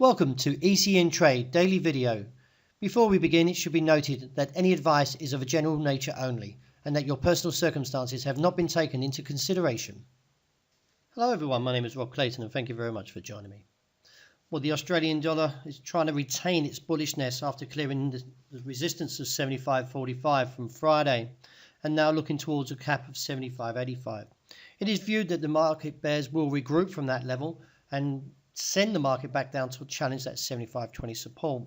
Welcome to ECN Trade Daily Video. Before we begin, it should be noted that any advice is of a general nature only and that your personal circumstances have not been taken into consideration. Hello everyone, my name is Rob Clayton and thank you very much for joining me. Well, the Australian dollar is trying to retain its bullishness after clearing the resistance of 75.45 from Friday and now looking towards a cap of 75.85. It is viewed that the market bears will regroup from that level and send the market back down to challenge that 75.20 support.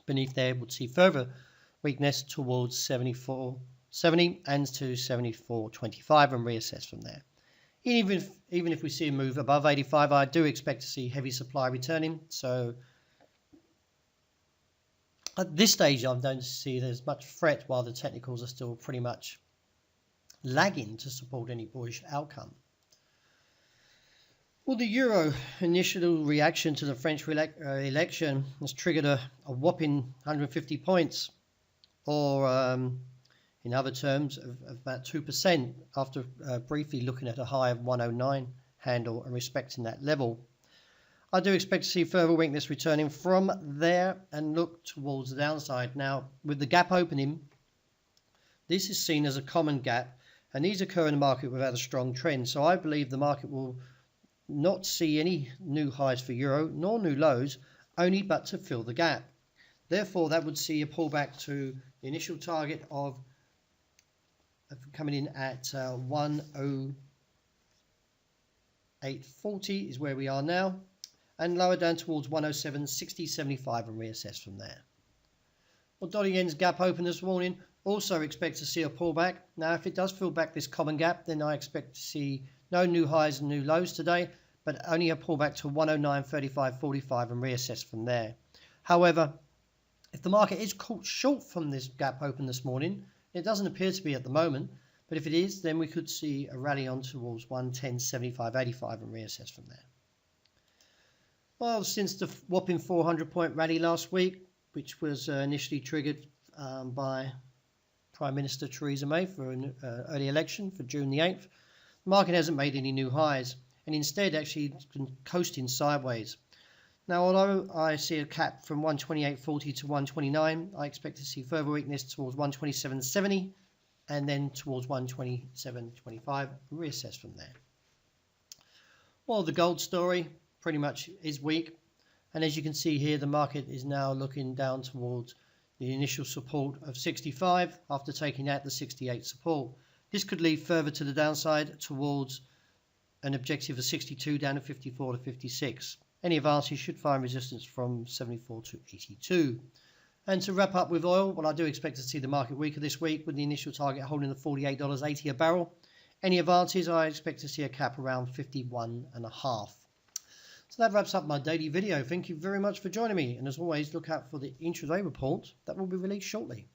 Beneath there, we'll see further weakness towards 74.70 and to 74.25 and reassess from there. Even if we see a move above 85, I do expect to see heavy supply returning. So at this stage, I don't see there's much threat while the technicals are still pretty much lagging to support any bullish outcome. Well, the euro initial reaction to the French election has triggered a whopping 150 points, or in other terms, of about 2% after briefly looking at a high of 109 handle and respecting that level. I do expect to see further weakness returning from there and look towards the downside. Now, with the gap opening, this is seen as a common gap, and these occur in the market without a strong trend. So I believe the market will not see any new highs for euro nor new lows, only but to fill the gap. Therefore, that would see a pullback to the initial target of coming in at 108.40 is where we are now, and lower down towards 107.60.75 and reassess from there. Well, dollar yen's gap open this morning, also expect to see a pullback. Now, if it does fill back this common gap, then I expect to see no new highs and new lows today, but only a pullback to 109.35.45 and reassess from there. However, if the market is caught short from this gap open this morning, it doesn't appear to be at the moment, but if it is, then we could see a rally on towards 110.75.85 and reassess from there. Well, since the whopping 400-point rally last week, which was initially triggered by Prime Minister Theresa May for an early election for June the 8th, the market hasn't made any new highs and instead actually been coasting sideways. Now, although I see a cap from 128.40 to 129, I expect to see further weakness towards 127.70 and then towards 127.25 and reassess from there. Well, the gold story pretty much is weak, and as you can see here, the market is now looking down towards the initial support of 65 after taking out the 68 support. This could lead further to the downside towards an objective of 62 down to 54 to 56. Any advances should find resistance from 74 to 82. And to wrap up with oil, well, I do expect to see the market weaker this week with the initial target holding the $48.80 a barrel. Any advances, I expect to see a cap around 51.5. So that wraps up my daily video. Thank you very much for joining me. And as always, look out for the intraday report that will be released shortly.